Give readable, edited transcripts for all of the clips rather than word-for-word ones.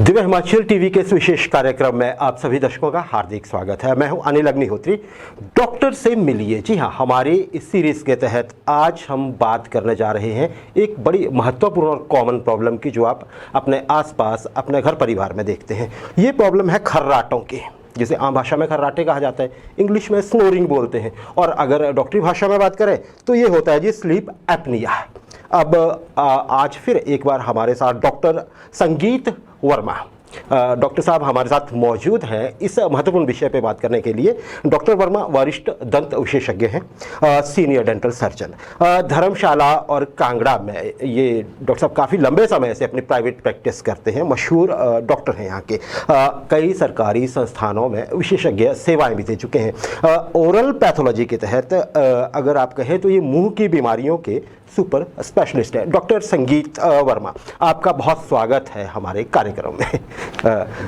Divya Himachal TV के इस विशेष कार्यक्रम में आप सभी दर्शकों का हार्दिक स्वागत है। मैं हूं अनिल अग्निहोत्री। डॉक्टर से मिलिए। जी हां, हमारे इस सीरीज के तहत आज हम बात करने जा रहे हैं एक बड़ी महत्वपूर्ण और कॉमन प्रॉब्लम की, जो आप अपने आसपास अपने घर परिवार में देखते हैं। ये प्रॉब्लम है खर्राटों की, जिसे आम भाषा में खर्राटे कहा जाता है, इंग्लिश में स्नोरिंग बोलते हैं, और अगर डॉक्टरी भाषा में बात करें तो ये होता है जी स्लीप एपनिया। अब आज फिर एक बार हमारे साथ डॉक्टर संगीत वर्मा डॉक्टर साहब हमारे साथ मौजूद हैं इस महत्वपूर्ण विषय पे बात करने के लिए। डॉक्टर वर्मा वरिष्ठ दंत विशेषज्ञ हैं, सीनियर डेंटल सर्जन, धर्मशाला और कांगड़ा में ये डॉक्टर साहब काफ़ी लंबे समय से अपनी प्राइवेट प्रैक्टिस करते हैं, मशहूर डॉक्टर हैं यहाँ के। कई सरकारी संस्थानों में विशेषज्ञ सेवाएं भी दे चुके हैं। ओरल पैथोलॉजी के तहत अगर आप कहें तो ये मुंह की बीमारियों के सुपर स्पेशलिस्ट है। डॉक्टर संगीत वर्मा, आपका बहुत स्वागत है हमारे कार्यक्रम में।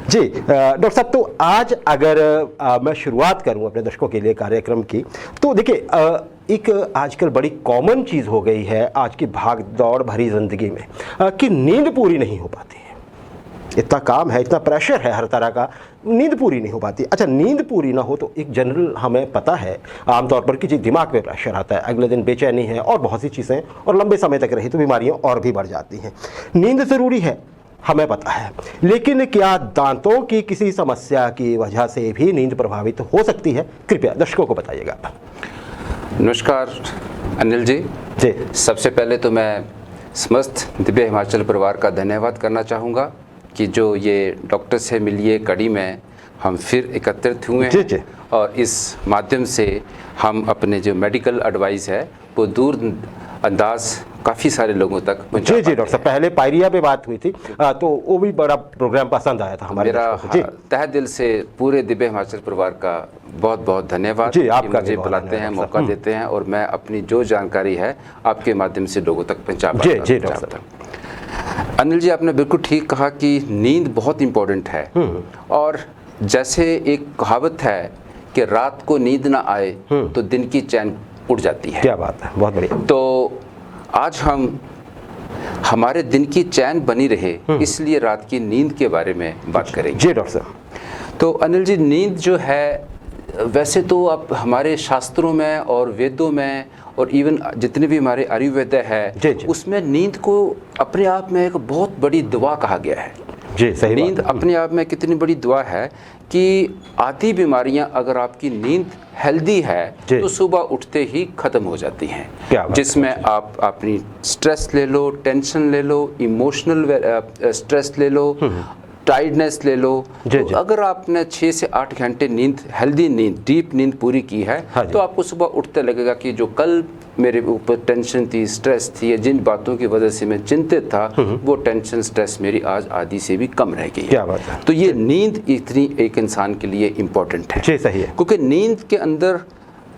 जी डॉक्टर साहब, तो आज अगर मैं शुरुआत करूं अपने दर्शकों के लिए कार्यक्रम की, तो देखिए एक आजकल बड़ी कॉमन चीज़ हो गई है आज की भाग दौड़ भरी ज़िंदगी में कि नींद पूरी नहीं हो पाती है। इतना काम है, इतना प्रेशर है हर तरह का, नींद पूरी नहीं हो पाती। अच्छा, नींद पूरी ना हो तो एक जनरल हमें पता है आमतौर पर कि जी दिमाग पे प्रेशर आता है, अगले दिन बेचैनी है और बहुत सी चीज़ें, और लंबे समय तक रही तो बीमारियां और भी बढ़ जाती हैं। नींद ज़रूरी है, हमें पता है, लेकिन क्या दांतों की किसी समस्या की वजह से भी नींद प्रभावित हो सकती है? कृपया दर्शकों को बताइएगा। नमस्कार अनिल जी। सबसे पहले तो मैं समस्त दिव्य हिमाचल परिवार का धन्यवाद करना चाहूँगा कि जो ये डॉक्टर से मिलिए कड़ी में हम फिर एकत्रित हुए हैं, और इस माध्यम से हम अपने जो मेडिकल एडवाइस है वो दूर अंदाज काफ़ी सारे लोगों तक पहुँचा। जी डॉक्टर साहब, पहले पायरिया पे बात हुई थी तो वो भी बड़ा प्रोग्राम पसंद आया था हमारे। मेरा तहे दिल से पूरे दिव्य हिमाचल परिवार का बहुत बहुत धन्यवाद जी, कि मुझे बुलाते हैं, मौका देते हैं, और मैं अपनी जो जानकारी है आपके माध्यम से लोगों तक पहुँचा पाता हूँ। अनिल जी, आपने बिल्कुल ठीक कहा कि नींद बहुत इम्पोर्टेंट है, और जैसे एक कहावत है कि रात को नींद ना आए तो दिन की चैन उड़ जाती है। क्या बात है, बहुत बढ़िया। तो आज हम हमारे दिन की चैन बनी रहे, इसलिए रात की नींद के बारे में बात करेंगे। जी डॉक्टर साहब। तो अनिल जी, नींद जो है वैसे तो अब हमारे शास्त्रों में और वेदों में और इवन जितने भी हमारे आयुर्वेद है उसमें नींद को अपने आप में एक बहुत बड़ी दुआ कहा गया है। जी सही। नींद अपने आप में कितनी बड़ी दुआ है कि आधी बीमारियां अगर आपकी नींद हेल्दी है तो सुबह उठते ही ख़त्म हो जाती हैं। जिसमें आप अपनी स्ट्रेस ले लो, टेंशन ले लो, इमोशनल स्ट्रेस ले लो, टाइर्डनेस ले लो। तो अगर आपने 6 से 8 घंटे नींद, हेल्दी नींद, डीप नींद पूरी की है तो आपको सुबह उठते लगेगा कि जो कल मेरे ऊपर टेंशन थी, स्ट्रेस थी, या जिन बातों की वजह से मैं चिंतित था वो टेंशन, स्ट्रेस मेरी आज आधी से भी कम रह गई। क्या बात है। तो ये नींद इतनी एक इंसान के लिए इम्पोर्टेंट है। जी सही है। क्योंकि नींद के अंदर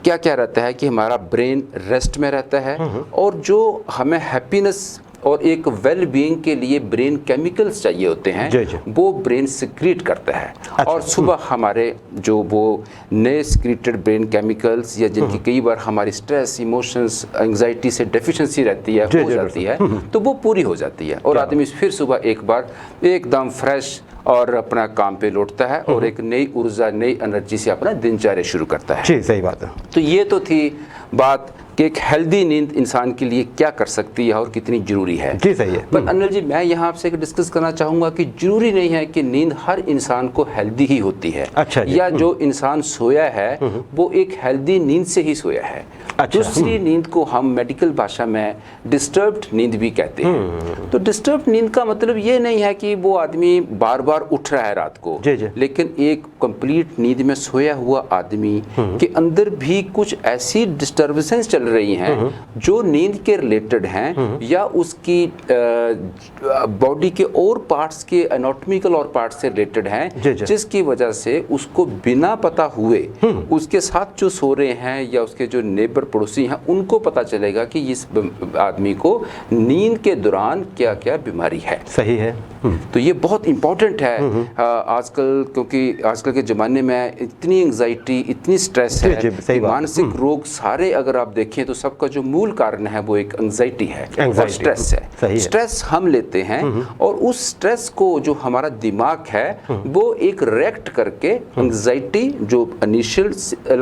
क्या क्या रहता है कि हमारा ब्रेन रेस्ट में रहता है, और जो हमें हैप्पीनेस और एक वेल बीइंग के लिए ब्रेन केमिकल्स चाहिए होते हैं वो ब्रेन सिक्रीट करता है। अच्छा। और सुबह हमारे जो वो नए सिक्रीटेड ब्रेन केमिकल्स, या जिनकी कई बार हमारी स्ट्रेस, इमोशंस, एंग्जाइटी से डेफिशिएंसी रहती है, हो जाती है, तो वो पूरी हो जाती है, और आदमी फिर सुबह एक बार एकदम फ्रेश और अपना काम पे लौटता है, और एक नई ऊर्जा, नई एनर्जी से अपना दिनचर्या शुरू करता है। जी सही बात है। तो ये तो थी बात कि एक हेल्दी नींद इंसान के लिए क्या कर सकती है और कितनी जरूरी है। जी सही है। पर अनिल जी, मैं यहाँ आपसे डिस्कस करना चाहूँगा कि जरूरी नहीं है कि नींद हर इंसान को हेल्दी ही होती है। अच्छा जी। या जो इंसान सोया है वो एक हेल्दी नींद से ही सोया है। अच्छा। दूसरी नींद को हम मेडिकल भाषा में डिस्टर्ब्ड नींद भी कहते हैं। तो डिस्टर्ब्ड नींद का मतलब ये नहीं है कि वो आदमी बार बार उठ रहा है रात को, लेकिन एक कंप्लीट नींद में सोया हुआ आदमी के अंदर भी कुछ ऐसी डिस्टर्बेंसेस चल रही हैं जो नींद के रिलेटेड हैं, या उसकी बॉडी के और पार्ट्स के एनाटॉमिकल और पार्ट्स से रिलेटेड हैं, जिसकी वजह से उसको बिना पता हुए उसके साथ जो सो रहे हैं या उसके जो नेबर पड़ोसी हैं उनको पता चलेगा कि इस आदमी को नींद के दौरान क्या क्या बीमारी है। सही है। तो ये बहुत इम्पोर्टेंट है आजकल, क्योंकि आजकल के ज़माने में इतनी एंग्जाइटी, इतनी स्ट्रेस है कि मानसिक रोग सारे अगर आप देखें देखें तो सबका जो मूल कारण है वो एक एंग्जाइटी है और Anxiety, स्ट्रेस सही है। है। स्ट्रेस हम लेते हैं और उस स्ट्रेस को जो हमारा दिमाग है वो एक रिएक्ट करके एंग्जाइटी जो इनिशियल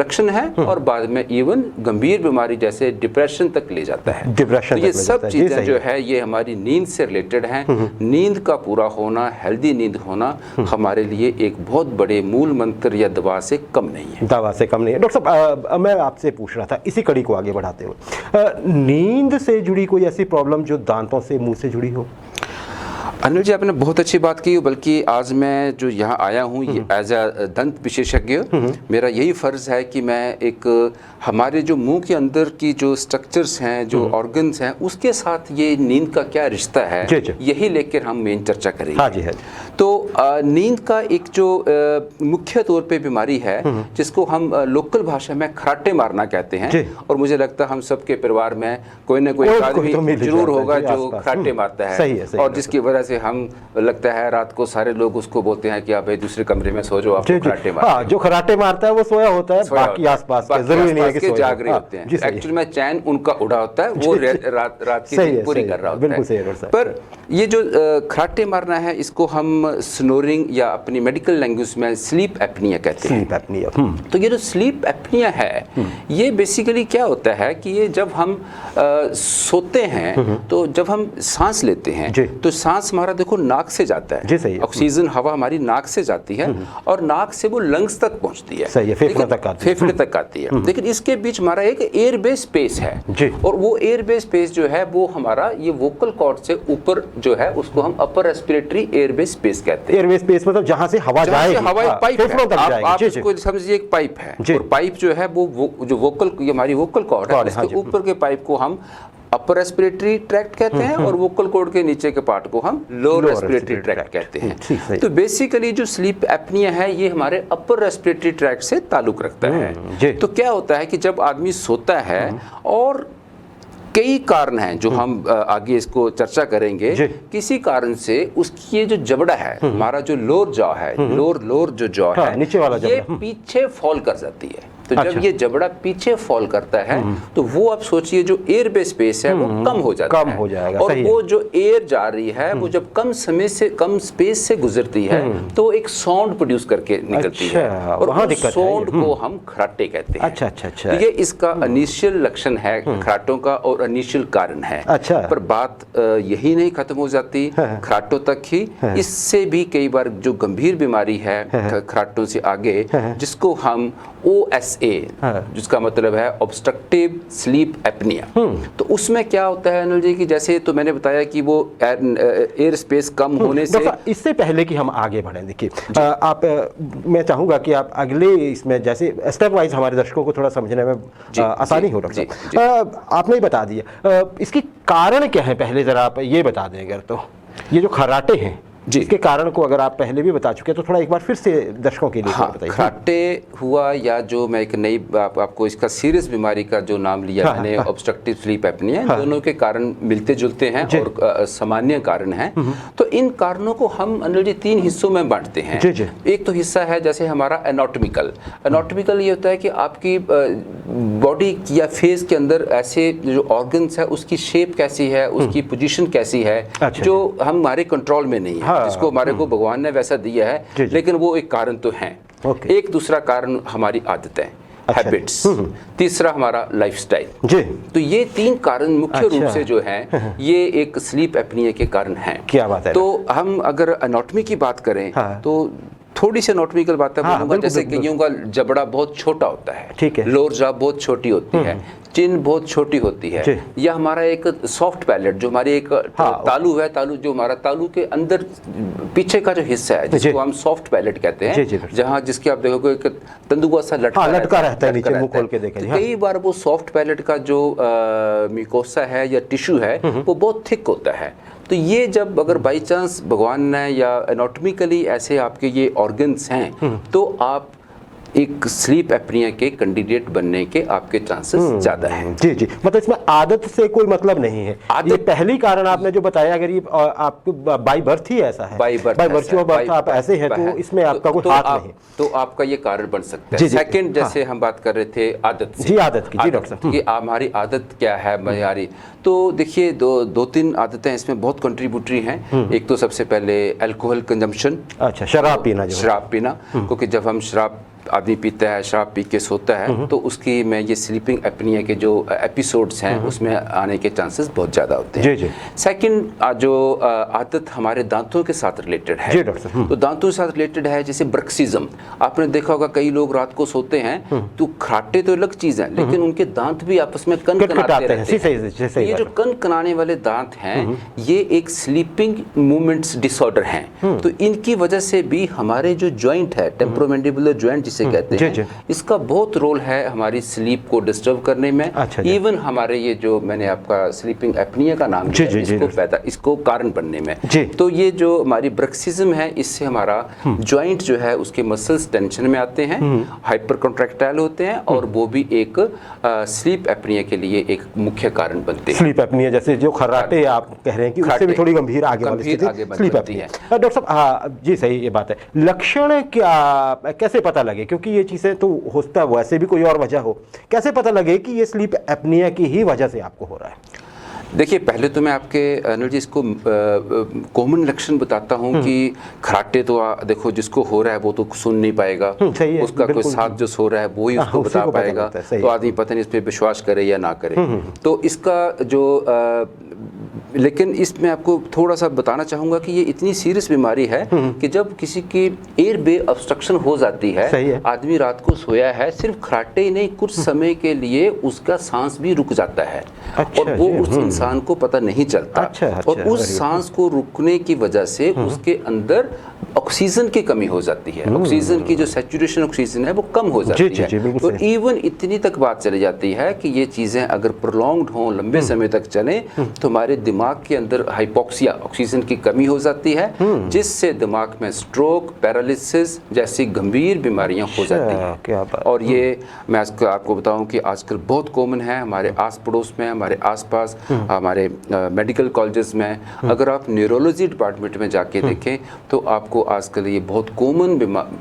लक्षण है और बाद में इवन गंभीर बीमारी जैसे डिप्रेशन तक ले जाता है। डिप्रेशन तो ये तक ले सब जाता है। जी, चीज़ें सही जो है ये हमारी नींद से रिलेटेड हैं। नींद का पूरा होना, हेल्दी नींद होना हमारे लिए एक बहुत बड़े मूल मंत्र या दवा से कम नहीं है। दवा से कम नहीं है। डॉक्टर साहब, मैं आपसे पूछ रहा था इसी कड़ी को आगे बढ़ाते हुए, नींद से जुड़ी कोई ऐसी प्रॉब्लम जो दांतों से, मुंह से जुड़ी हो? अनिल जी, आपने बहुत अच्छी बात की, बल्कि आज मैं जो यहाँ आया हूँ ये एज अ दंत विशेषज्ञ, मेरा यही फ़र्ज़ है कि मैं एक हमारे जो मुंह के अंदर की जो स्ट्रक्चर्स हैं, जो ऑर्गन्स हैं, उसके साथ ये नींद का क्या रिश्ता है, जी, जी। यही लेकर हम मेन चर्चा करेंगे। हाँ जी, हाँ जी। तो नींद का एक जो मुख्य तौर पे बीमारी है जिसको हम लोकल भाषा में खराटे मारना कहते जी। हैं, और मुझे लगता है हम सबके परिवार में कोई ना कोई कोई आदमी तो मिल ही जरूर जाता है होगा जी, जो आसपास। खराटे मारता है। सही है, सही और है। जिसकी वजह से हम लगता है रात को सारे लोग उसको बोलते हैं कि आप भाई दूसरे कमरे में सो जाओ, जी, आपको जी। खराटे मार हाँ, जो खराटे मारता है वो सोया होता है, सोया बाकी होता है। आसपास के बाकी जरूरी नहीं है आसपास कि के सोए जाग रहे हाँ, होते हैं। जी, सही है। एक्चुअली में चैन उनका उड़ा होता है, वो रात की सही नींद है, पूरी सही कर है। रहा होता बिल्कुल है। सही है डॉक्टर साहब। पर ये जो खराटे मारना है इसको हम स्नोरिंग या अपनी मेडिकल लैंग्वेज में स्लीप एपनिया कहते हैं। Sleep apnoea. तो ये जो स्लीप एपनिया है ये बेसिकली क्या होता है कि ये जब हम सोते हैं तो जब हम सांस लेते हैं जी। तो सांस हमारा देखो नाक से जाता है। जी, सही है। ऑक्सीजन हवा हमारी नाक से जाती है और नाक से वो लंग्स तक पहुंचती है। सही है, फेफड़ों लेकिन- तक आती है। फेफड़े तक आती है। लेकिन इसके बीच हमारा एक एयर बेस स्पेस है जी। और वो एयर बेस स्पेस जो है वो हमारा ये वोकल कॉर्ड से ऊपर जो है उसको हम upper respiratory air base space कहते हैं। एयरवे स्पेस मतलब जहाँ से हवा जहाँ से जाएगी, हवा एक हाँ, पाइप फेफड़ों है। तक जाएगी। आप जी, जी। इसको समझिए एक पाइप है जी। और पाइप जो है वो जो वोकल, ये हमारी वोकल कॉर्ड है, कॉर्ड है, हाँ उसके जी। ऊपर के पाइप को हम अपर रेस्पिरेटरी ट्रैक्ट कहते हैं और वोकल कॉर्ड के नीचे के पार्ट को हम lower Lower respiratory respiratory tract tract। कहते हैं। ठीक, सही। तो बेसिकली जो स्लीप एपनिया है ये हमारे अपर रेस्पिरेटरी ट्रैक्ट से ताल्लुक रखता जी। है। तो क्या होता है कि जब आदमी सोता है और कई कारण हैं जो हम आगे इसको चर्चा करेंगे, जी। किसी कारण से उसकी ये जो जबड़ा है, हमारा जो लोअर जॉ है, लोअर जो जॉ हाँ, है, नीचे वाला ये जबड़ा। पीछे फॉल कर जाती है। तो अच्छा। जब ये जबड़ा पीछे फॉल करता है तो वो आप सोचिए जो एयर बेस स्पेस है वो कम हो जाता कम है। हो जाएगा, और सही है। वो जो एयर जा रही है वो जब कम समय से कम स्पेस से गुजरती है तो वो एक साउंड प्रोड्यूस करके निकलती है अच्छा, और वहाँ उस दिक्कत है। साउंड को हम खराटे कहते हैं। अच्छा, अच्छा, अच्छा। तो ये इसका इनिशियल लक्षण है खराटों का और इनिशियल कारण है। अच्छा। पर बात यही नहीं खत्म हो जाती खराटों तक ही, इससे भी कई बार जो गंभीर बीमारी है खराटों से आगे जिसको हम OSA, जिसका मतलब है ऑब्स्ट्रक्टिव स्लीप एपनिया, तो उसमें क्या होता है अनिल जी कि जैसे तो मैंने बताया कि वो एयर स्पेस कम होने से डॉक्टर साहब, इससे पहले कि हम आगे बढ़ें, देखिए आप मैं चाहूंगा कि आप अगले इसमें जैसे स्टेप वाइज हमारे दर्शकों को थोड़ा समझने में आसानी हो। डॉक्टर साहब, आपने ही बता दिया, इसकी कारण क्या है पहले जरा आप ये बता दें अगर, तो ये जो खराटे हैं जी। इसके कारण को अगर आप पहले भी बता चुके हैं तो थोड़ा एक बार फिर से दर्शकों के लिए हाँ, बताइए। खराटे हुआ या जो मैं एक नई आपको इसका सीरियस बीमारी का जो नाम लिया मैंने, ऑब्स्ट्रक्टिव स्लीप एपनिया, दोनों के कारण मिलते जुलते हैं और सामान्य कारण हैं। तो इन कारणों को हम अनिल जी 3 हिस्सों में बांटते हैं। जी, जी। एक तो हिस्सा है जैसे हमारा एनाटॉमिकल। एनाटॉमिकल ये होता है कि आपकी बॉडी या फेस के अंदर ऐसे जो ऑर्गन्स है उसकी शेप कैसी है, उसकी पोजीशन कैसी है, अच्छा। जो हमारे कंट्रोल में नहीं है, जिसको हमारे को भगवान ने वैसा दिया है, जी, जी। लेकिन वो एक कारण तो हैं। ओके। एक दूसरा कारण हमारी आदतें, अच्छा। हैबिट्स, तीसरा हमारा लाइफस्टाइल। जी। तो ये 3 कारण मुख्य अच्छा। रूप से जो हैं ये एक स्लीप एपनिया के कारण हैं। क्या बात है। तो हम अगर एनाटॉमी की बात करें हाँ। तो थोड़ी सी एनाटॉमिकल बातें हाँ, बोलूंगा। बिल्कुल, जैसे बिल्कुल। कईयों का जबड़ा बहुत छोटा होता है, ठीक है। लोअर जॉ बहुत छोटी होती है, चिन बहुत छोटी होती है, जी। या हमारा एक सॉफ्ट पैलेट जो हमारी एक तालू है, तालू जो हमारा तालू के अंदर पीछे का जो हिस्सा है जिसको हम सॉफ्ट पैलेट कहते जी, जी, हैं, जहाँ जिसके आप देखोगे एक तंदुआ सा हाँ, लटका रहता है नीचे, मुंह खोल के देखें। तो हाँ। कई बार वो सॉफ्ट पैलेट का जो म्यूकोसा है या टिश्यू है वो बहुत थिक होता है। तो ये जब अगर बाई चांस भगवान ने या एनाटॉमिकली ऐसे आपके ये ऑर्गन्स हैं तो आप एक स्लीप एपनिया के कैंडिडेट बनने के आपके चांसेस ज़्यादा हैं। जी जी, मतलब इसमें आदत से कोई मतलब नहीं है। ये पहली कारण आपने जो बताया, अगर ये आपको बाई बर्थ ही ऐसा है, बाई वर्च्यू ऑफ बर्थ आप ऐसे हैं, तो इसमें आपका कोई हाथ नहीं, तो आपका ये कारण बन सकता है। सेकंड, जैसे हम बात कर रहे थे आदत से, जी आदत की, जी डॉक्टर साहब, कि हमारी आदत क्या है हमारी, तो देखिए दो तीन आदतें इसमें बहुत कंट्रीब्यूटरी हैं। एक तो सबसे पहले अल्कोहल कंजम्पशन, अच्छा शराब पीना, क्योंकि जब हम शराब आदमी पीता है, शराब पी के सोता है, तो उसकी में ये स्लीपिंग एपनिया के जो एपिसोड्स हैं उसमें आने के चांसेस बहुत ज़्यादा होते हैं। जी। सेकंड, जो आदत हमारे दांतों के साथ रिलेटेड है, जी डॉक्टर, तो दांतों के साथ रिलेटेड है, जैसे ब्रक्सिज्म। आपने देखा होगा कई लोग रात को सोते हैं तो खराटे तो अलग चीज़ है, लेकिन उनके दांत भी आपस में कनकनाते रहते हैं। ये जो कनकनाने वाले दांत हैं, ये एक स्लीपिंग मूवमेंट्स डिसऑर्डर हैं। तो इनकी वजह से भी हमारे जो जॉइंट है, टेम्पोरोमैंडिबुलर जॉइंट कहते हैं, इसका बहुत रोल है हमारी स्लीप को डिस्टर्ब करने में। इवन हमारे ये जो मैंने आपका स्लीपिंग एपनिया का नाम दिया, इसको कारण बनने में। तो ये जो हमारी ब्रक्सिज्म है, इससे हमारा जॉइंट जो है उसके मसल्स टेंशन में आते हैं, हाइपर कॉन्ट्रैक्टाइल होते हैं, और वो भी एक स्लीप एपनिया के लिए एक मुख्य कारण बनते हैं। स्लीप एपनिया जैसे जो खर्राटे आप कह रहे हैं कि उससे भी थोड़ी गंभीर आगे वाली स्थिति स्लीप एपनिया है। डॉक्टर साहब, हाँ जी सही, ये बात है। लक्षण क्या, कैसे पता लगे, क्योंकि ये चीज़ें तो होता है, वैसे भी कोई और वजह हो, कैसे पता लगे कि ये स्लीप एपनिया की ही वजह से आपको हो रहा है? देखिए, पहले तो मैं आपके अनिल जी इसको कॉमन लक्षण बताता हूँ कि खराटे तो देखो जिसको हो रहा है वो तो सुन नहीं पाएगा, उसका कोई साथ जो सो रहा है वो ही उसको बता पाएगा, तो आदमी पता नहीं इस पर विश्वास करे या ना करे। तो इसका जो लेकिन इसमें आपको थोड़ा सा बताना चाहूँगा कि ये इतनी सीरियस बीमारी है कि जब किसी की एयर वे ऑब्स्ट्रक्शन हो जाती है, आदमी रात को सोया है, सिर्फ खराटे ही नहीं, कुछ समय के लिए उसका सांस भी रुक जाता है। और वो उस इंसान को पता नहीं चलता। और उस सांस को रुकने की वजह से उसके अंदर ऑक्सीजन की कमी हो जाती है, ऑक्सीजन की जो सैचुरेशन ऑक्सीजन है वो कम हो जाती है। तो इवन इतनी तक बात चली जाती है कि ये चीज़ें अगर प्रोलॉन्ग्ड हों, लंबे समय तक चलें, तो हमारे दिमाग के अंदर हाइपोक्सिया, ऑक्सीजन की कमी हो जाती है, जिससे दिमाग में स्ट्रोक, पैरालिसिस जैसी गंभीर बीमारियां हो जाती हैं। और ये मैं आपको बताऊं कि आजकल बहुत कॉमन है हमारे आस पड़ोस में, हमारे आसपास, हमारे मेडिकल कॉलेजेस में। अगर आप न्यूरोलॉजी डिपार्टमेंट में जाके देखें तो आपको आजकल ये बहुत कॉमन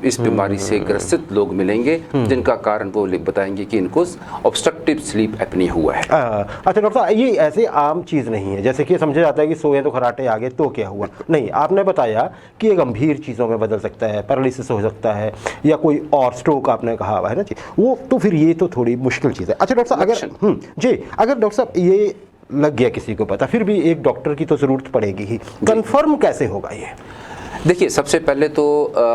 इस बीमारी से ग्रसित लोग मिलेंगे, जिनका कारण वो बताएंगे कि इनको ऑब्स्ट्रक्टिव स्लीप एपनिया हुआ है। अच्छा डॉक्टर साहब, ये ऐसे आम चीज़ नहीं है जैसे कि समझा जाता है कि सोए तो खराटे आगे तो क्या हुआ, नहीं, आपने बताया कि ये गंभीर चीज़ों में बदल सकता है, पैरालिसिस हो सकता है, या कोई और स्ट्रोक आपने कहा हुआ है ना जी, वो तो फिर ये तो थोड़ी मुश्किल चीज़ है। अच्छा डॉक्टर साहब, अगर जी अगर डॉक्टर साहब ये लग गया किसी को पता, फिर भी एक डॉक्टर की तो ज़रूरत पड़ेगी ही, कंफर्म कैसे होगा ये? देखिए, सबसे पहले तो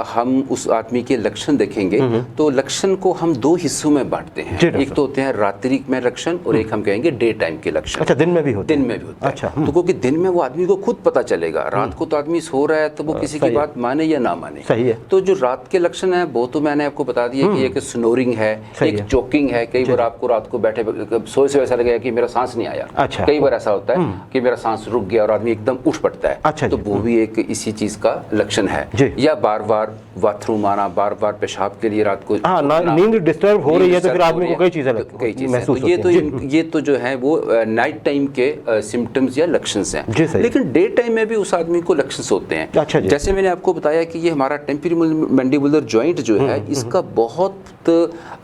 हम उस आदमी के लक्षण देखेंगे, तो लक्षण को हम दो हिस्सों में बांटते हैं। एक तो होते हैं रात्रि में लक्षण, और एक हम कहेंगे डे टाइम के लक्षण। अच्छा, दिन में भी होते हैं? दिन में भी होता है। अच्छा, तो क्योंकि दिन में वो आदमी को खुद पता चलेगा, रात को तो आदमी सो रहा है तो वो किसी की बात माने या ना माने। सही है। तो जो रात के लक्षण है वो तो मैंने आपको बता दिया कि एक स्नोरिंग है, एक चोकिंग है। कई बार आपको रात को बैठे सोए से ऐसा लगेगा कि मेरा सांस नहीं आया। अच्छा, कई बार ऐसा होता है कि मेरा सांस रुक गया और आदमी एकदम उठ पड़ता है। अच्छा, तो वो भी एक इसी चीज का लक्षण है। या बार बार बाथरूम आना, बार बार पेशाब के लिए रात को, नींद डिस्टर्ब हो रही है तो फिर आदमी को कई चीजें महसूस होती हैं। ये तो जो है वो नाइट टाइम के सिम्टम्स या लक्षण हैं। लेकिन डे टाइम में भी उस आदमी को लक्षण होते हैं। अच्छा, जैसे मैंने आपको बताया कि ये हमारा टेम्पोरोमैंडिबुलर जॉइंट जो है, इसका बहुत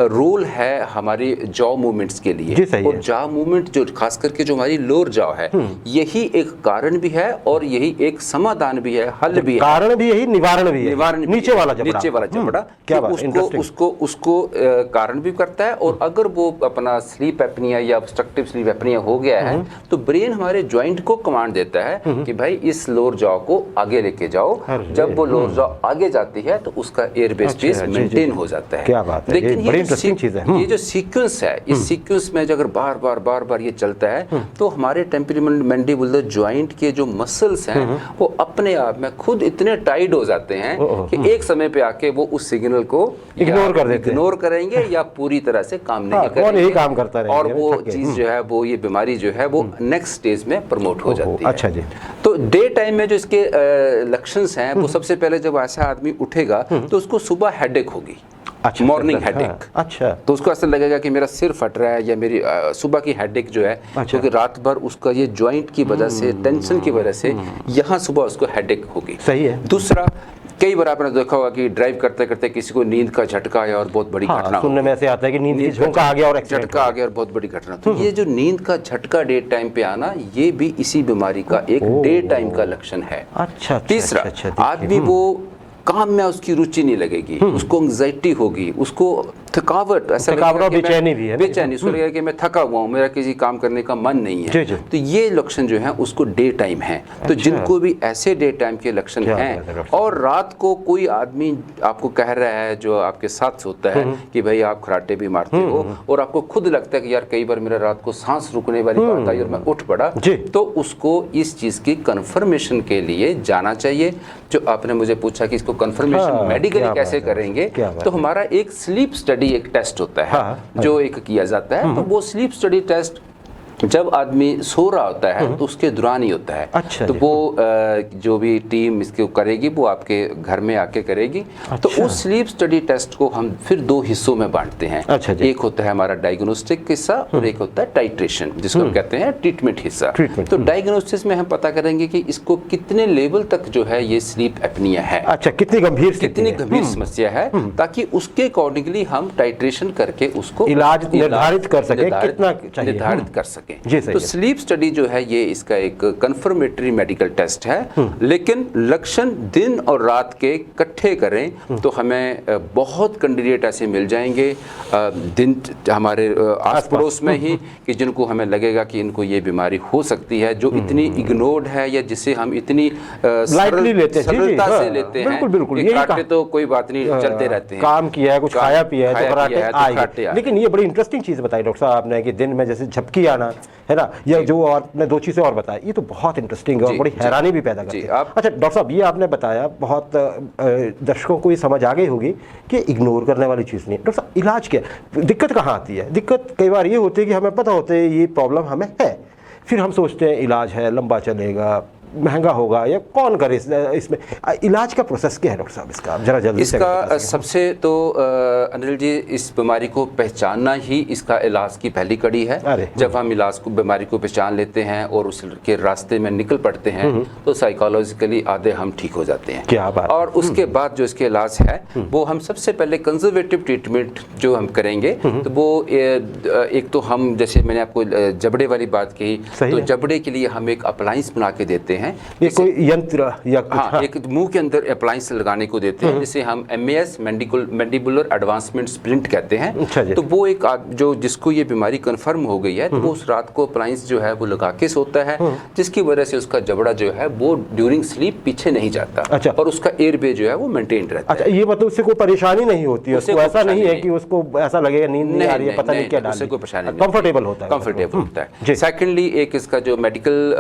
रोल है हमारी जॉ मूवमेंट्स के लिए। और जॉ मूवमेंट जो खास करके जो हमारी लोअर जॉ है, यही एक कारण भी है और यही एक समाधान भी है, हल भी है। कारण भी यही, निवारण भी है। नीचे वाला जबड़ा क्या उसको कारण भी करता है। और अगर वो अपना स्लीप एपनिया या ऑब्स्ट्रक्टिव स्लीप एपनिया हो गया है, तो ब्रेन हमारे जॉइंट को कमांड देता है कि भाई इस लोअर जॉ को आगे लेके जाओ। जब वो लोअर जॉ आगे जाती है तो उसका एयरबेस स्पेस मेंटेन हो जाता है। क्या बात है, लेकिन बड़ी इंटरेस्टिंग चीज है। ये जो सीक्वेंस है, इस सीक्वेंस में अगर बार बार ये चलता है, तो हमारे टेम्पोरोमैंडिबुलर जॉइंट के जो मसल्स हैं वो अपने आप में खुद इतने टाइट हो जाते हैं कि एक समय पे आके वो उस सिग्नल को इग्नोर करेंगे या पूरी तरह से काम नहीं करेंगे। यही काम करता रहेगा। और वो चीज जो है, वो ये बीमारी जो है वो नेक्स्ट स्टेज में प्रमोट हो जाती है। अच्छा जी। तो डे टाइम में जो इसके लक्षण हैं, वो सबसे पहले जब ऐसा आदमी उठेगा तो उसको सुबह हेडेक होगी। अच्छा, मॉर्निंग हाँ, हेडेक। अच्छा, तो उसको ऐसा लगेगा कि मेरा सिर फट रहा है या मेरी सुबह की हेडेक जो है, क्योंकि रात भर उसका ये जॉइंट की वजह से, टेंशन की वजह से यहाँ सुबह उसको हेडेक होगी। सही है। दूसरा, कई बार आपने देखा होगा कि ड्राइव करते करते किसी को नींद का झटका आया और बहुत बड़ी घटना सुनने में ऐसे आता है कि नींद की झोंका आ गया और झटका आ गया और बहुत बड़ी घटना। तो ये जो नींद का झटका डे टाइम पे आना, ये भी इसी बीमारी का एक डे टाइम का लक्षण है। अच्छा, तीसरा, आदमी वो काम में उसकी रुचि नहीं लगेगी, उसको एंग्जाइटी होगी, उसको थकावट, ऐसा लगेगा कि बेचैनी भी है, बेचैनी, उसको लगेगा कि मैं थका हुआ हूँ, मेरा किसी काम करने का मन नहीं है। तो ये लक्षण जो है उसको डे टाइम है। तो जिनको भी ऐसे डे टाइम के लक्षण हैं और रात को कोई आदमी आपको कह रहा है जो आपके साथ होता है कि भाई आप खराटे भी मारते हो, और आपको खुद लगता है कि यार कई बार मेरा रात को सांस रुकने वाली बात आई और मैं उठ पड़ा, तो उसको इस चीज की कंफर्मेशन के लिए जाना चाहिए। जो आपने मुझे पूछा कि इसको कंफर्मेशन मेडिकली कैसे करेंगे, तो हमारा एक स्लीप स्टडी एक टेस्ट होता है जो एक किया जाता है। तो वो स्लीप स्टडी टेस्ट जब आदमी सो रहा होता है तो उसके दौरान ही होता है। अच्छा, तो वो जो भी टीम इसको करेगी वो आपके घर में आके करेगी। तो उस स्लीप स्टडी टेस्ट को हम फिर दो हिस्सों में बांटते हैं। एक होता है हमारा डायग्नोस्टिक हिस्सा और एक होता है टाइट्रेशन, जिसको हम कहते हैं ट्रीटमेंट हिस्सा। तो डायग्नोस्टिक्स में हम पता करेंगे कि इसको कितने लेवल तक जो है ये स्लीप एपनिया है, अच्छा कितनी गंभीर समस्या है, ताकि उसके अकॉर्डिंगली हम टाइट्रेशन करके उसको इलाज निर्धारित कर सके, कितना चाहिए निर्धारित कर सके। तो स्लीप स्टडी जो है ये इसका एक कंफर्मेटरी मेडिकल टेस्ट है। लेकिन लक्षण दिन और रात के इकट्ठे करें तो हमें बहुत कैंडिडेट ऐसे मिल जाएंगे दिन हमारे आस पड़ोस में ही कि जिनको हमें लगेगा कि इनको ये बीमारी हो सकती है, जो इतनी इग्नोर्ड है या जिसे हम इतनी सरलता से लेते हैं। ये काटे तो कोई बात नहीं, चलते रहते हैं, काम किया है, कुछ खाया पिया है तो खराटे। लेकिन ये बड़ी इंटरेस्टिंग चीज बताई डॉक्टर साहब आपने कि दिन में जैसे झपकी आना है ना, या जो आपने दो चीजें और बताई, ये तो बहुत इंटरेस्टिंग है और बड़ी हैरानी भी पैदा करती है। अच्छा डॉक्टर साहब, ये आपने बताया, बहुत दर्शकों को ये समझ आ गई होगी कि इग्नोर करने वाली चीज़ नहीं है। डॉक्टर साहब, इलाज क्या है? दिक्कत कहाँ आती है? दिक्कत कई बार ये होती है कि हमें पता होता है ये प्रॉब्लम हमें है, फिर हम सोचते हैं इलाज है, लंबा चलेगा, महंगा होगा, या कौन करे इसमें इलाज का प्रोसेस क्या है डॉक्टर साहब इसका? जरा जल्दी इसका सबसे तो अनिल जी, इस बीमारी को पहचानना ही इसका इलाज की पहली कड़ी है। जब हम इलाज को, बीमारी को पहचान लेते हैं और उसके रास्ते में निकल पड़ते हैं तो साइकोलॉजिकली आधे हम ठीक हो जाते हैं। क्या बात। और उसके बाद जो इसके इलाज है वो हम सबसे पहले कंजर्वेटिव ट्रीटमेंट जो हम करेंगे, तो वो एक तो हम, जैसे मैंने आपको जबड़े वाली बात कही, तो जबड़े के लिए हम एक अप्लायंस बना के देते हैं। ये कोई यंत्र या कुछ? हाँ, एक मुंह के अंदर अप्लायंस लगाने को देते हैं, जिसे हम MAS मैंडिबुलर एडवांसमेंट स्प्लिंट कहते हैं। तो वो एक जो जिसको ये बीमारी कंफर्म हो गई है, तो वो उस रात को अप्लायंस जो है वो लगा के सोता है, जिसकी वजह से उसका जबड़ा जो है वो ड्यूरिंग स्लीप पीछे नहीं जाता। अच्छा। और उसका एयरवे जो है वो मेंटेन रहता है। अच्छा, ये मतलब उससे कोई परेशानी नहीं होती है? उसको ऐसा नहीं है कि उसको ऐसा लगेगा नींद नहीं आ रही है, पता नहीं क्या डाल, उससे कोई परेशानी नहीं, कंफर्टेबल होता है, कंफर्टेबल होता है। सेकेंडली, एक इसका जो मेडिकल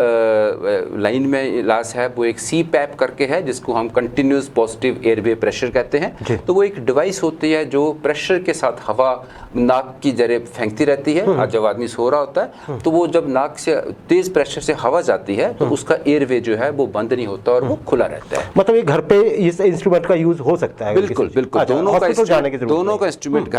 लाइन में इलाज है वो एक CPAP करके है, जिसको हम कंटिन्यूस पॉजिटिव एयरवे प्रेशर कहते हैं। तो वो एक डिवाइस होती है जो प्रेशर के साथ हवा नाक की जरिए फेंकती रहती है, और जब आदमी सो रहा होता है तो वो जब नाक से तेज प्रेशर से हवा जाती है तो उसका एयरवे जो है वो बंद नहीं होता और वो खुला रहता है। मतलब ये घर पे इस इंस्ट्रूमेंट का यूज हो सकता है? बिल्कुल बिल्कुल, दोनों का इंस्ट्रूमेंट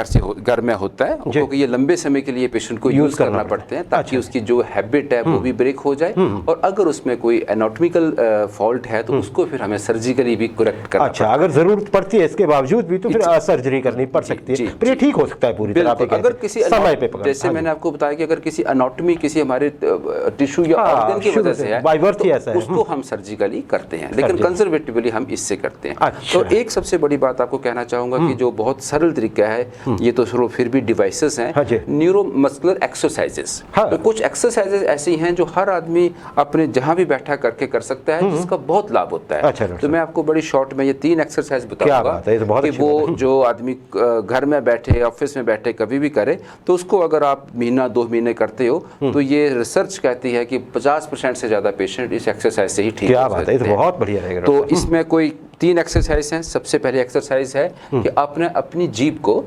घर में होता है, क्योंकि ये लंबे समय के लिए पेशेंट को यूज करना पड़ते हैं, ताकि उसकी जो हैबिट है वो भी ब्रेक हो जाए, और अगर उसमें कोई एनाटॉमिकल फॉल्ट है तो उसको फिर हमें सर्जिकली भी करेक्ट करना। अच्छा, अगर जरूरत पड़ती है इसके बावजूद भी तो फिर सर्जरी करनी पड़ सकती है, फिर ये ठीक हो सकता है पूरी तरह? अगर किसी समय पे, जैसे मैंने आपको बताया कि अगर किसी एनाटॉमी, किसी हमारे टिश्यू या ऑर्गन की वजह से है, तो उसको हम सर्जिकली करते हैं, लेकिन कंजर्वेटिवली हम इससे करते हैं। तो एक सबसे बड़ी बात आपको कहना चाहूंगा कि जो बहुत सरल तरीका है, ये तो फिर भी डिवाइसेस हैं, न्यूरोमस्कुलर एक्सरसाइजेस। तो कुछ एक्सरसाइजेस ऐसी हैं जो हर आदमी अपने जहां भी बैठा करके कर सकता है, जिसका बहुत लाभ होता है। अच्छा, तो मैं आपको बड़ी शॉर्ट में ये 3 एक्सरसाइज बताऊंगा कि वो जो आदमी घर में बैठे, ऑफिस में बैठे कभी भी करे, तो उसको अगर आप महीना 2 महीने करते हो तो ये रिसर्च कहती है कि 50% से ज्यादा पेशेंट इस एक्सरसाइज से ही ठीक हो जाते हैं। बहुत बढ़िया रहेगा। तो इसमें कोई 3 एक्सरसाइज हैं। सबसे पहले एक्सरसाइज है कि आपने अपनी जीभ को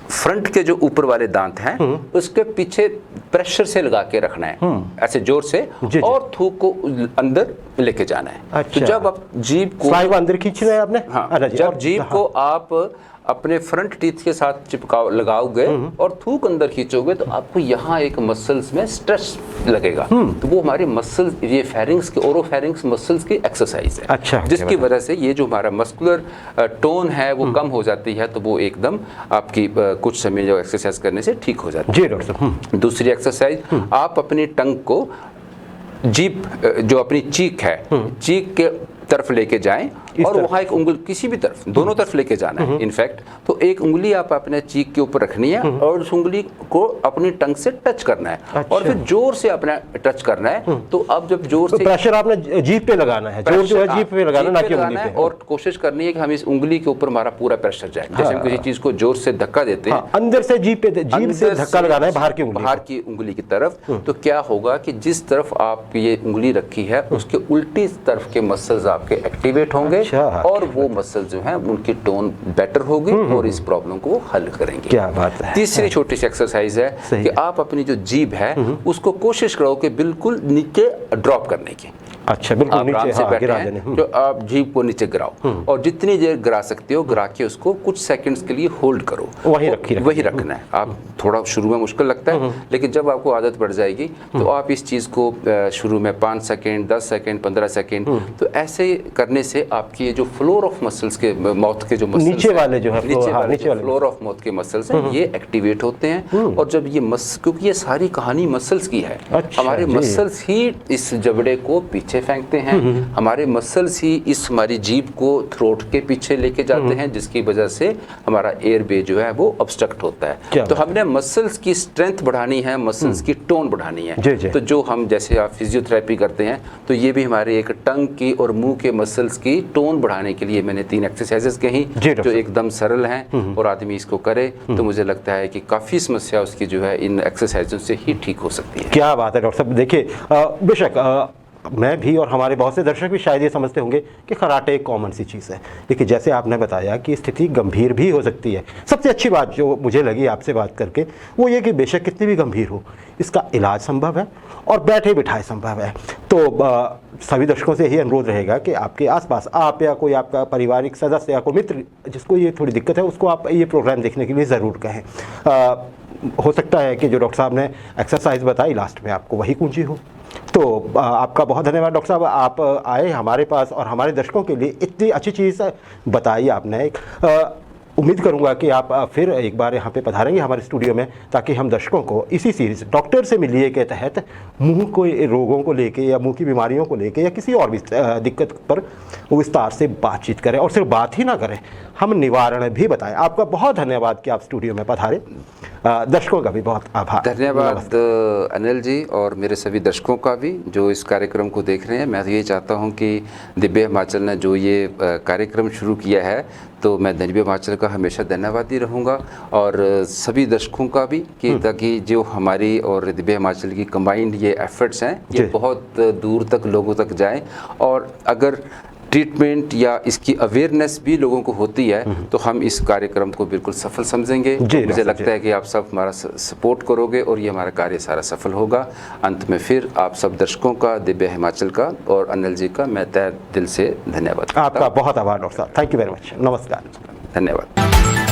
फ्रंट के जो ऊपर वाले दांत हैं उसके पीछे प्रेशर से लगा के रखना है, ऐसे जोर से, और थूक को अंदर लेके जाना है। अच्छा। तो जब आप जीभ को अंदर खींचना है आपने, हाँ, जब जीभ को आप अपने फ्रंट टीथ के साथ चिपकाओ लगाओगे और थूक अंदर खींचोगे तो आपको यहाँ एक मसल्स में स्ट्रेस लगेगा। तो वो हमारे मसल्स, ये फेरिंग्स के ओरोफेरिंग्स मसल्स की एक्सरसाइज है। अच्छा, जिसकी वजह से ये जो हमारा मस्कुलर टोन है वो कम हो जाती है, तो वो एकदम आपकी कुछ समय जो एक्सरसाइज करने से ठीक हो जाती है। जी डॉक्टर साहब। दूसरी एक्सरसाइज, आप अपनी टंग को जीभ जो अपनी चीक है, चीक के तरफ लेके जाएं और वहाँ एक उंगली किसी भी तरफ, दोनों तरफ लेके जाना है इनफैक्ट। तो एक उंगली आप अपने चीक के ऊपर रखनी है और उस उंगली को अपनी टंग से टच करना है। अच्छा। और फिर जोर से अपना टच करना है। तो अब जब जोर से प्रेशर आपने जीभ पे लगाना है, जोर जो है जीभ पे लगाना, ना कि उंगली पे। और कोशिश करनी है कि हम इस उंगली के ऊपर हमारा पूरा प्रेशर जाए। जैसे हम किसी चीज को जोर से धक्का देते हैं, अंदर से जीभ पे, जीभ से धक्का लगाना है बाहर की उंगली की तरफ। तो क्या होगा कि जिस तरफ आप ये उंगली रखी है उसके उल्टी तरफ के मसल्स आपके एक्टिवेट होंगे। अच्छा। और वो मसल जो है उनकी टोन बेटर होगी और इस प्रॉब्लम को वो हल करेंगे। क्या बात है। तीसरी छोटी सी एक्सरसाइज है कि आप अपनी जो जीभ है उसको कोशिश करो कि बिल्कुल नीचे ड्रॉप करने की। अच्छा, बिल्कुल आप आराम नीचे, से हाँ, बैठे गिरा हैं, देने। तो आप जीभ को नीचे गिराओ और जितनी देर गिरा सकते हो गिरा के उसको कुछ सेकंड्स के लिए होल्ड करो। वही रखना है। आप थोड़ा शुरू में मुश्किल लगता है, लेकिन जब आपको आदत पड़ जाएगी तो आप इस चीज़ को शुरू में 5 सेकंड, 10 सेकंड, 15 सेकंड, तो ऐसे करने से आपकी ये जो फ्लोर ऑफ मसल्स के माउथ के जो मसल्स नीचे वाले जो है, फ्लोर ऑफ माउथ के मसल्स हैं ये एक्टिवेट होते हैं। और जब ये क्योंकि ये सारी कहानी मसल्स की है, हमारे मसल्स ही इस जबड़े को पीछे फेंकते हैं, हमारे मसल्स ही इस हमारी जीभ को थ्रोट के पीछे लेके जाते हैं, जिसकी वजह से हमारा एयर वे जो है वो ऑब्स्ट्रक्ट होता है। तो हमने मसल्स की स्ट्रेंथ बढ़ानी है, मसल्स की टोन बढ़ानी है। तो जो हम, जैसे आप फिजियोथेरेपी करते हैं, तो ये भी हमारे एक टंग की और मुंह के मसल्स की टोन बढ़ाने के लिए मैंने 3 एक्सरसाइजेस कही जो एकदम सरल हैं और आदमी इसको करे तो मुझे लगता है कि काफ़ी समस्या उसकी जो है इन एक्सरसाइजों से ही ठीक हो सकती है। क्या बात है डॉक्टर साहब। देखिए, बेशक मैं भी और हमारे बहुत से दर्शक भी शायद ये समझते होंगे कि कराटे एक कॉमन सी चीज़ है, लेकिन जैसे आपने बताया कि स्थिति गंभीर भी हो सकती है। सबसे अच्छी बात जो मुझे लगी आपसे बात करके वो ये कि बेशक कितनी भी गंभीर हो इसका इलाज संभव है और बैठे बिठाए संभव है। तो सभी दर्शकों से यही अनुरोध रहेगा कि आपके आसपास आप या कोई आपका पारिवारिक सदस्य या कोई मित्र जिसको ये थोड़ी दिक्कत है उसको आप ये प्रोग्राम देखने के लिए ज़रूर कहें। हो सकता है कि जो डॉक्टर साहब ने एक्सरसाइज बताई लास्ट में आपको वही कुंजी हो। तो आपका बहुत धन्यवाद डॉक्टर साहब, आप आए हमारे पास और हमारे दर्शकों के लिए इतनी अच्छी चीज़ बताई आपने। उम्मीद करूंगा कि आप फिर एक बार यहाँ पे पधारेंगे हमारे स्टूडियो में, ताकि हम दर्शकों को इसी सीरीज डॉक्टर से मिलिए के तहत मुंह को रोगों को लेके या मुंह की बीमारियों को लेके या किसी और भी दिक्कत पर विस्तार से बातचीत करें और सिर्फ बात ही ना करें, हम निवारण भी बताएं। आपका बहुत धन्यवाद कि आप स्टूडियो में पधारे। दर्शकों का भी बहुत आभार। धन्यवाद अनिल जी और मेरे सभी दर्शकों का भी जो इस कार्यक्रम को देख रहे हैं। मैं तो ये चाहता हूँ कि दिव्य हिमाचल ने जो ये कार्यक्रम शुरू किया है तो मैं दिव्य हिमाचल का हमेशा धन्यवादी रहूँगा और सभी दर्शकों का भी, कि ताकि जो हमारी और दिव्य हिमाचल की कंबाइंड ये एफर्ट्स हैं ये बहुत दूर तक लोगों तक जाएं। और अगर ट्रीटमेंट या इसकी अवेयरनेस भी लोगों को होती है तो हम इस कार्यक्रम को बिल्कुल सफल समझेंगे। मुझे लगता है कि आप सब हमारा सपोर्ट करोगे और ये हमारा कार्य सारा सफल होगा। अंत में फिर आप सब दर्शकों का, दिव्य हिमाचल का और अनिल जी का मैं तहे दिल से धन्यवाद। आपका बहुत आभार डॉक्टर साहब। Thank you very much. नमस्कार। धन्यवाद।